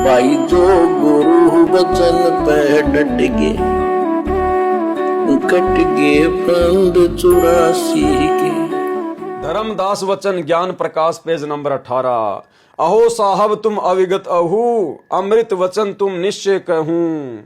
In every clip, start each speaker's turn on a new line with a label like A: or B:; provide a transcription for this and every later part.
A: भाई जो गुरु वचन पे डट गए, कट गए फंद 84 के।
B: धर्मदास वचन ज्ञान प्रकाश पेज नंबर 18। अहो साहब तुम अविगत अहू, अमृत वचन तुम निश्चय कहूं।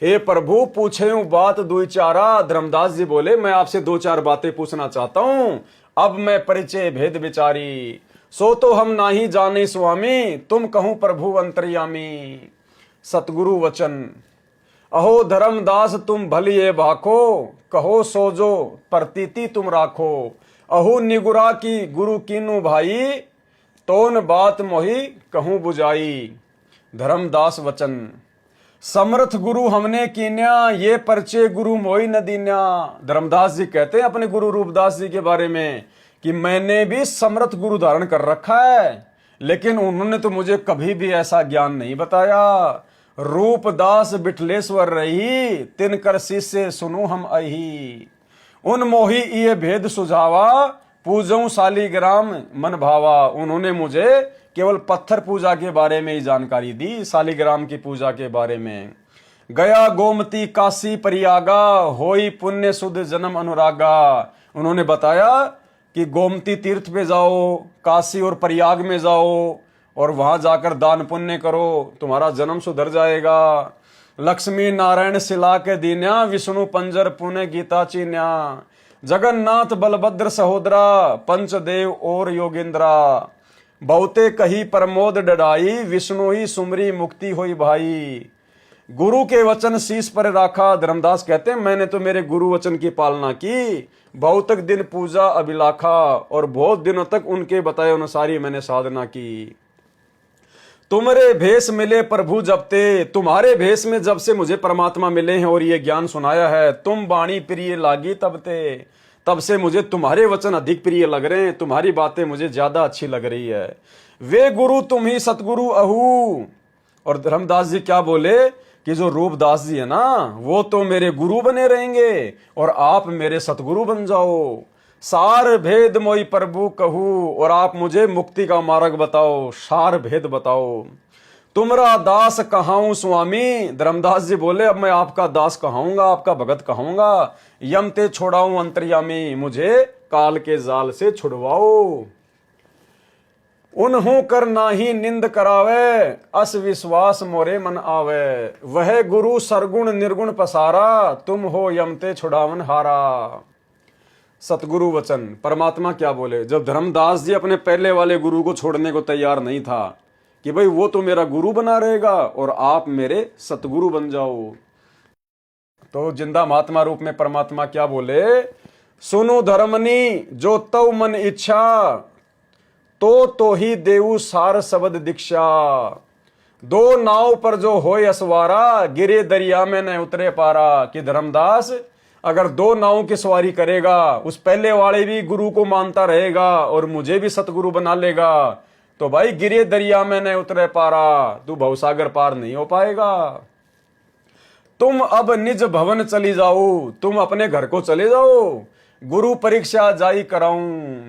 B: हे प्रभु पूछे हूं बात दुई चारा। धर्मदास जी बोले मैं आपसे दो चार बातें पूछना चाहता हूं। अब मैं परिचय भेद विचारी, सो तो हम नाही जाने स्वामी, तुम कहूं प्रभु अंतर्यामी। सतगुरु वचन। अहो धर्मदास तुम भलिए भाखो, कहो सोजो प्रतीति तुम राखो। अहो निगुरा की गुरु कीनु भाई, तोन बात मोही कहूं बुझाई। धर्मदास वचन। समर्थ गुरु हमने कीन्या, ये परचे गुरु मोई न दीन्या। धर्मदास जी कहते हैं अपने गुरु रूपदास जी के बारे में कि मैंने भी समर्थ गुरु धारण कर रखा है, लेकिन उन्होंने तो मुझे कभी भी ऐसा ज्ञान नहीं बताया। रूपदास बिठलेश्वर रही, तिनकर शिष्य सुनु हम अही। उन मोही ये भेद सुझावा, पूजऊं शालिग्राम मन भावा। उन्होंने मुझे केवल पत्थर पूजा के बारे में ही जानकारी दी, शालिग्राम की पूजा के बारे में। गया गोमती काशी परियागा, होई पुण्य सुध जन्म अनुरागा। उन्होंने बताया कि गोमती तीर्थ पे जाओ, काशी और प्रयाग में जाओ और वहां जाकर दान पुण्य करो, तुम्हारा जन्म सुधर जाएगा। लक्ष्मी नारायण शिला के दीन्या, विष्णु पंजर पुण्य गीता चीन्या। जगन्नाथ बलभद्र सहोदरा, पंचदेव और योगेंद्रा। बहुते कही प्रमोद डडाई, विष्णु ही सुमरी मुक्ति होई भाई। गुरु के वचन शीश पर राखा। धर्मदास कहते हैं मैंने तो मेरे गुरु वचन की पालना की, बहुतक दिन पूजा अभिलाखा, और बहुत दिनों तक उनके बताए अनुसार ही मैंने साधना की। तुम्हारे भेष मिले प्रभु जब ते, तुम्हारे भेष में जब से मुझे परमात्मा मिले हैं और ये ज्ञान सुनाया है, तुम बाणी प्रिय लागी तब ते, तब से मुझे तुम्हारे वचन अधिक प्रिय लग रहे हैं, तुम्हारी बातें मुझे ज्यादा अच्छी लग रही है। वे गुरु तुम ही सतगुरु अहू। और धर्मदास जी क्या बोले कि जो रूपदास जी है ना, वो तो मेरे गुरु बने रहेंगे और आप मेरे सतगुरु बन जाओ। सार भेद मोई प्रभु कहू, और आप मुझे मुक्ति का मार्ग बताओ, सार भेद बताओ। तुमरा दास कहाऊं स्वामी। धर्मदास जी बोले अब मैं आपका दास कहाऊंगा, आपका भगत कहाऊंगा। यम ते छोड़ाऊं अंतर्यामी, मुझे काल के जाल से छुड़वाओ। उन्हों कर नाही निंद करावे, अस विश्वास मोरे मन आवे। वह गुरु सरगुण निर्गुण पसारा, तुम हो यम ते छुड़ावन हारा। सतगुरु वचन। परमात्मा क्या बोले जब धर्मदास जी अपने पहले वाले गुरु को छोड़ने को तैयार नहीं था कि भाई वो तो मेरा गुरु बना रहेगा और आप मेरे सतगुरु बन जाओ, तो जिंदा महात्मा रूप में परमात्मा क्या बोले, सुनो धर्मनी जो तव मन इच्छा, तो ही देऊ सार शब्द दीक्षा। दो नाव पर जो होय असवारा, गिरे दरिया में न उतरे पारा। कि धर्मदास अगर दो नावों की सवारी करेगा, उस पहले वाले भी गुरु को मानता रहेगा और मुझे भी सतगुरु बना लेगा, तो भाई गिरे दरिया में न उतरे पारा, तू भवसागर पार नहीं हो पाएगा। तुम अब निज भवन चली जाओ, तुम अपने घर को चले जाओ, गुरु परीक्षा जाई कराऊं।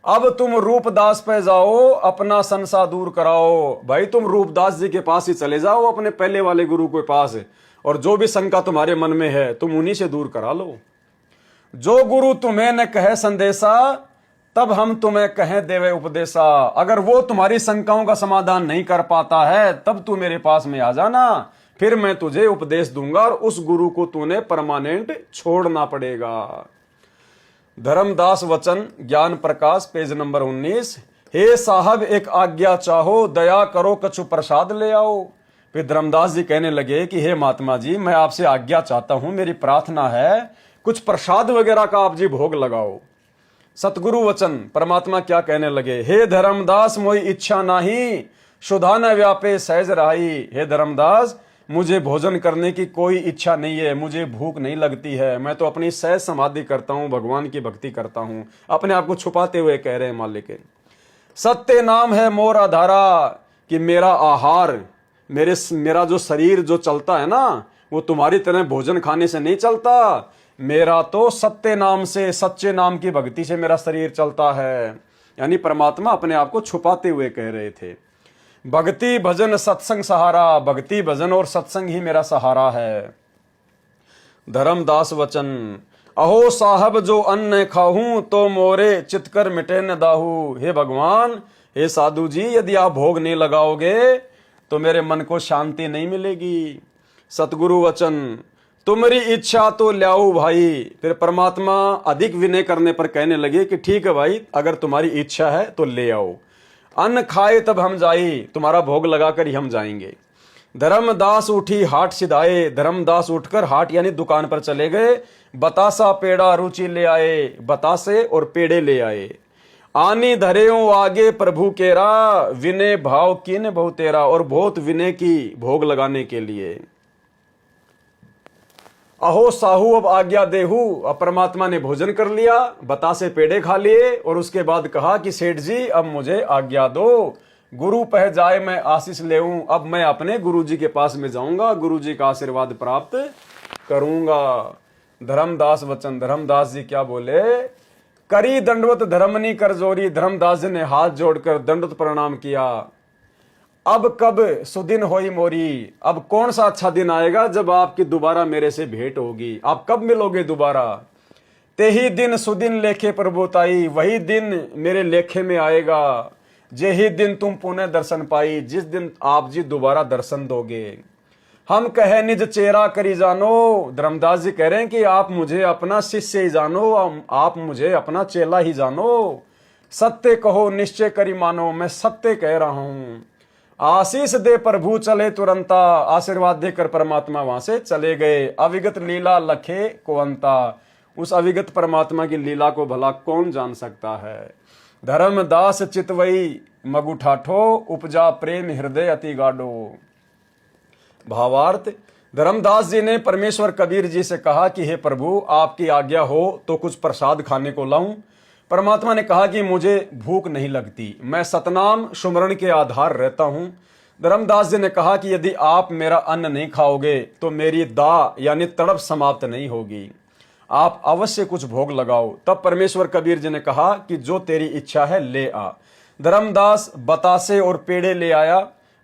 B: अब तुम रूपदास पे जाओ, अपना संसा दूर कराओ। भाई तुम रूपदास जी के पास ही चले जाओ, अपने पहले वाले गुरु के पास, और जो भी शंका तुम्हारे मन में है तुम उन्हीं से दूर करा लो। जो गुरु तुम्हें न कहे संदेशा, तब हम तुम्हें कहें देवे उपदेशा। अगर वो तुम्हारी शंकाओं का समाधान नहीं कर पाता है, तब तू मेरे पास में आ जाना, फिर मैं तुझे उपदेश दूंगा और उस गुरु को तूने परमानेंट छोड़ना पड़ेगा। धर्मदास वचन ज्ञान प्रकाश पेज नंबर 19। हे साहब एक आज्ञा चाहो, दया करो कछु प्रसाद ले आओ। फिर धर्मदास जी कहने लगे कि हे महात्मा जी मैं आपसे आज्ञा चाहता हूं, मेरी प्रार्थना है कुछ प्रसाद वगैरह का आप जी भोग लगाओ। सतगुरु वचन। परमात्मा क्या कहने लगे, हे धर्मदास मोई इच्छा नाही, सुधा न व्यापे सहज रहाई। हे धर्मदास मुझे भोजन करने की कोई इच्छा नहीं है, मुझे भूख नहीं लगती है, मैं तो अपनी सहज समाधि करता हूं, भगवान की भक्ति करता हूं। अपने आप को छुपाते हुए कह रहे हैं मालिक। सत्य नाम है मोर आधारा, कि मेरा आहार, मेरा जो शरीर जो चलता है ना, वो तुम्हारी तरह भोजन खाने से नहीं चलता। मेरा तो सत्य नाम से, सच्चे नाम की भक्ति से मेरा शरीर चलता है। यानी परमात्मा अपने आप को छुपाते हुए कह रहे थे। भक्ति भजन सत्संग सहारा, भक्ति भजन और सत्संग ही मेरा सहारा है। धर्मदास वचन, अहो साहब जो अन्न खाहूं तो मोरे चितकर मिटे न दाहू। हे भगवान, हे साधु जी, यदि आप भोग नहीं लगाओगे तो मेरे मन को शांति नहीं मिलेगी। सतगुरु वचन, तुम्हारी इच्छा तो ल्याओ भाई। फिर परमात्मा अधिक विनय करने पर कहने लगे कि ठीक है भाई, अगर तुम्हारी इच्छा है तो ले आओ। अन्न खाए तब हम जाई, तुम्हारा भोग लगाकर ही हम जाएंगे। धर्मदास उठी हाट सिधाए, धर्मदास उठकर हाट यानी दुकान पर चले गए। बतासा पेड़ा रुचि ले आए, बतासे और पेड़े ले आए। आनी धरेओ आगे प्रभु केरा, विनय भाव किन बहु तेरा। और बहुत विनय की भोग लगाने के लिए। अहो साहू अब आज्ञा देहू। अब परमात्मा ने भोजन कर लिया, बतासे पेड़े खा लिए और उसके बाद कहा कि सेठ जी अब मुझे आज्ञा दो, गुरु पह जाए मैं आशीष लेऊं। अब मैं अपने गुरु जी के पास में जाऊंगा, गुरु जी का आशीर्वाद प्राप्त करूंगा। धर्मदास वचन, धर्मदास जी क्या बोले, करी दंडवत धर्मनी कर जोरी। धर्मदास जी ने हाथ जोड़कर दंडवत प्रणाम किया। अब कब सुदिन होई मोरी, अब कौन सा अच्छा दिन आएगा जब आपकी दोबारा मेरे से भेंट होगी, आप कब मिलोगे दोबारा। ते ही दिन सुदिन लेखे प्रभुताई, वही दिन मेरे लेखे में आएगा। जे ही दिन तुम पुनः दर्शन पाई, जिस दिन आप जी दोबारा दर्शन दोगे। हम कहे निज चेहरा करी जानो। धर्मदास जी कह रहे हैं कि आप मुझे अपना शिष्य ही जानो, आप मुझे अपना चेला ही जानो। सत्य कहो निश्चय करी मानो, मैं सत्य कह रहा हूं। आशीष दे प्रभु चले तुरंता, आशीर्वाद देकर परमात्मा वहां से चले गए। अविगत लीला लखे कुवंता, उस अविगत परमात्मा की लीला को भला कौन जान सकता है। धर्मदास चितवई मगु ठाठो, उपजा प्रेम हृदय अति गाढ़ो। भावार्थ, धर्मदास जी ने परमेश्वर कबीर जी से कहा कि हे प्रभु, आपकी आज्ञा हो तो कुछ प्रसाद खाने को लाऊं। परमात्मा ने कहा कि मुझे भूख नहीं लगती, मैं सतनाम सुमरण के आधार रहता हूं। धर्मदास जी ने कहा कि यदि आप मेरा अन्न नहीं खाओगे तो मेरी दाह यानी तड़प समाप्त नहीं होगी, आप अवश्य कुछ भोग लगाओ। तब परमेश्वर कबीर जी ने कहा कि जो तेरी इच्छा है ले आ। धर्मदास बतासे और पेड़े ले आया,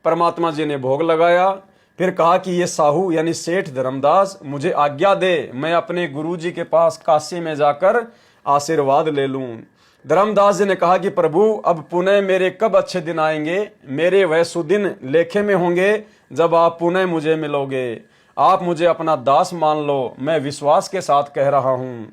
B: परमात्मा जी ने भोग लगाया। फिर कहा कि ये साहू यानी सेठ धर्मदास मुझे आज्ञा दे, मैं अपने गुरु जी के पास काशी में जाकर आशीर्वाद ले लूं। धर्मदास जी ने कहा कि प्रभु अब पुनः मेरे कब अच्छे दिन आएंगे, मेरे वह सुदिन लेखे में होंगे जब आप पुनः मुझे मिलोगे। आप मुझे अपना दास मान लो, मैं विश्वास के साथ कह रहा हूं।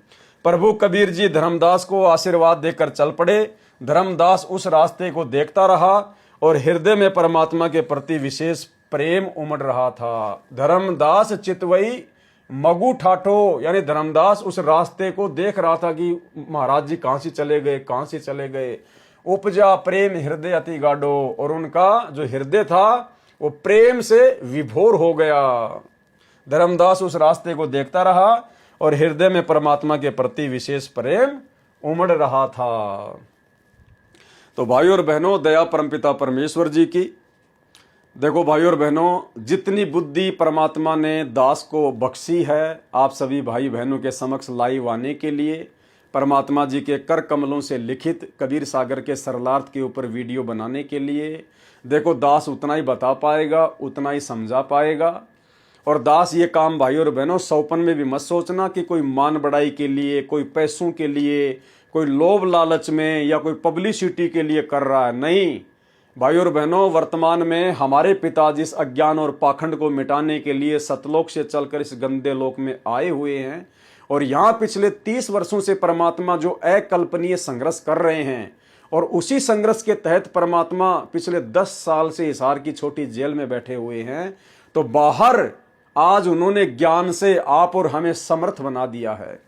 B: प्रभु कबीर जी धर्मदास को आशीर्वाद देकर चल पड़े। धर्मदास उस रास्ते को देखता रहा और हृदय में परमात्मा के प्रति विशेष प्रेम उमड़ रहा था। धर्मदास चितवई मगु ठाठो यानी धर्मदास उस रास्ते को देख रहा था कि महाराज जी कहां से चले गए, कहां से चले गए। उपजा प्रेम हृदय अति गाढ़ो, और उनका जो हृदय था वो प्रेम से विभोर हो गया। धर्मदास उस रास्ते को देखता रहा और हृदय में परमात्मा के प्रति विशेष प्रेम उमड़ रहा था। तो भाइयों और बहनों, दया परमपिता परमेश्वर जी की। देखो भाइयों और बहनों, जितनी बुद्धि परमात्मा ने दास को बख्शी है, आप सभी भाई बहनों के समक्ष लाइव आने के लिए, परमात्मा जी के कर कमलों से लिखित कबीर सागर के सरलार्थ के ऊपर वीडियो बनाने के लिए। देखो दास उतना ही बता पाएगा, उतना ही समझा पाएगा। और दास ये काम भाइयों और बहनों सौपन में भी मत सोचना कि कोई मान बढ़ाई के लिए, कोई पैसों के लिए, कोई लोभ लालच में या कोई पब्लिसिटी के लिए कर रहा है। नहीं भाइयों और बहनों, वर्तमान में हमारे पिता जिस अज्ञान और पाखंड को मिटाने के लिए सतलोक से चलकर इस गंदे लोक में आए हुए हैं, और यहाँ पिछले 30 वर्षों से परमात्मा जो अकल्पनीय संघर्ष कर रहे हैं, और उसी संघर्ष के तहत परमात्मा पिछले 10 साल से हिसार की छोटी जेल में बैठे हुए हैं। तो बाहर आज उन्होंने ज्ञान से आप और हमें समर्थ बना दिया है,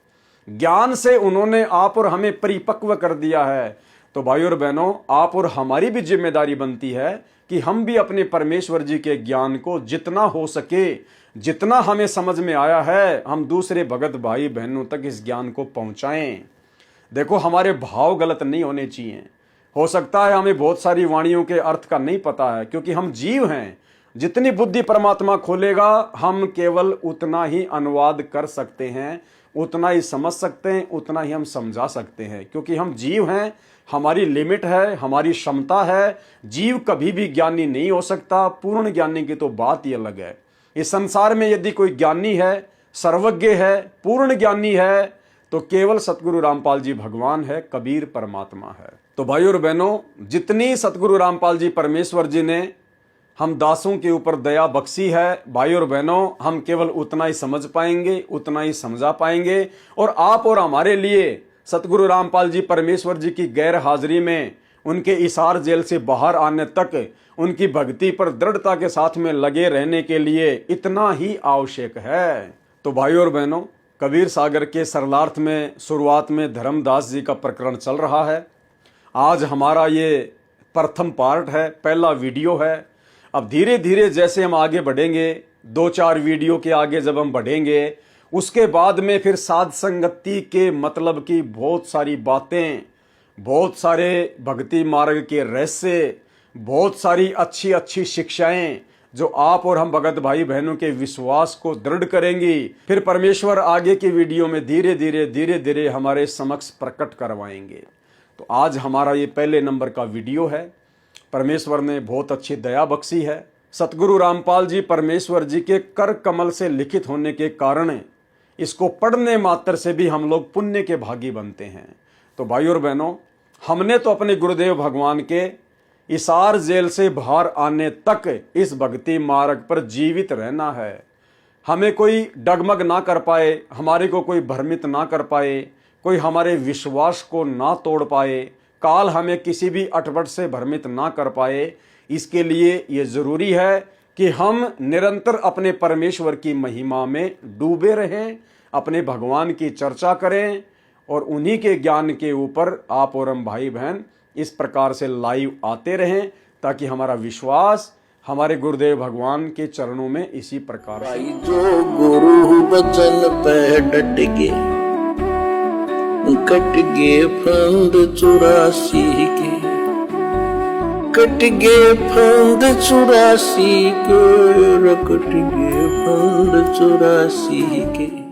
B: ज्ञान से उन्होंने आप और हमें परिपक्व कर दिया है। तो भाइयों और बहनों, आप और हमारी भी जिम्मेदारी बनती है कि हम भी अपने परमेश्वर जी के ज्ञान को जितना हो सके, जितना हमें समझ में आया है, हम दूसरे भगत भाई बहनों तक इस ज्ञान को पहुंचाएं। देखो हमारे भाव गलत नहीं होने चाहिए। हो सकता है हमें बहुत सारी वाणियों के अर्थ का नहीं पता है, क्योंकि हम जीव हैं। जितनी बुद्धि परमात्मा खोलेगा हम केवल उतना ही अनुवाद कर सकते हैं, उतना ही समझ सकते हैं, उतना ही हम समझा सकते हैं, क्योंकि हम जीव हैं। हमारी लिमिट है, हमारी क्षमता है। जीव कभी भी ज्ञानी नहीं हो सकता। पूर्ण ज्ञानी की तो बात ही अलग है। इस संसार में यदि कोई ज्ञानी है, सर्वज्ञ है, पूर्ण ज्ञानी है, तो केवल सतगुरु रामपाल जी भगवान है, कबीर परमात्मा है। तो भाइयों और बहनों, जितनी सतगुरु रामपाल जी परमेश्वर जी ने हम दासों के ऊपर दया बख्शी है, भाइयों और बहनों, हम केवल उतना ही समझ पाएंगे, उतना ही समझा पाएंगे। और आप और हमारे लिए सतगुरु रामपाल जी परमेश्वर जी की गैर हाजिरी में, उनके इसार जेल से बाहर आने तक उनकी भक्ति पर दृढ़ता के साथ में लगे रहने के लिए इतना ही आवश्यक है। तो भाइयों और बहनों, कबीर सागर के सरलार्थ में शुरुआत में धर्मदास जी का प्रकरण चल रहा है। आज हमारा ये प्रथम पार्ट है, पहला वीडियो है। अब धीरे धीरे जैसे हम आगे बढ़ेंगे, 2-4 वीडियो के आगे जब हम बढ़ेंगे, उसके बाद में फिर साध संगति के मतलब की बहुत सारी बातें, बहुत सारे भक्ति मार्ग के रहस्य, बहुत सारी अच्छी अच्छी शिक्षाएं जो आप और हम भगत भाई बहनों के विश्वास को दृढ़ करेंगी, फिर परमेश्वर आगे की वीडियो में धीरे धीरे हमारे समक्ष प्रकट करवाएंगे। तो आज हमारा ये पहले नंबर का वीडियो है। परमेश्वर ने बहुत अच्छी दया बख्शी है। सतगुरु रामपाल जी परमेश्वर जी के कर कमल से लिखित होने के कारण इसको पढ़ने मात्र से भी हम लोग पुण्य के भागी बनते हैं। तो भाइयों और बहनों, हमने तो अपने गुरुदेव भगवान के इसार जेल से बाहर आने तक इस भक्ति मार्ग पर जीवित रहना है। हमें कोई डगमग ना कर पाए, हमारे को कोई भ्रमित ना कर पाए, कोई हमारे विश्वास को ना तोड़ पाए, काल हमें किसी भी अटपट से भ्रमित ना कर पाए। इसके लिए ये जरूरी है कि हम निरंतर अपने परमेश्वर की महिमा में डूबे रहें, अपने भगवान की चर्चा करें और उन्हीं के ज्ञान के ऊपर आप और हम भाई बहन इस प्रकार से लाइव आते रहें, ताकि हमारा विश्वास हमारे गुरुदेव भगवान के चरणों में इसी प्रकार से।
A: जो गुरु बचन पे डट गे, कट गे फंद 84 के, कट गे फंद 84 के, कट गे फंद 84 के।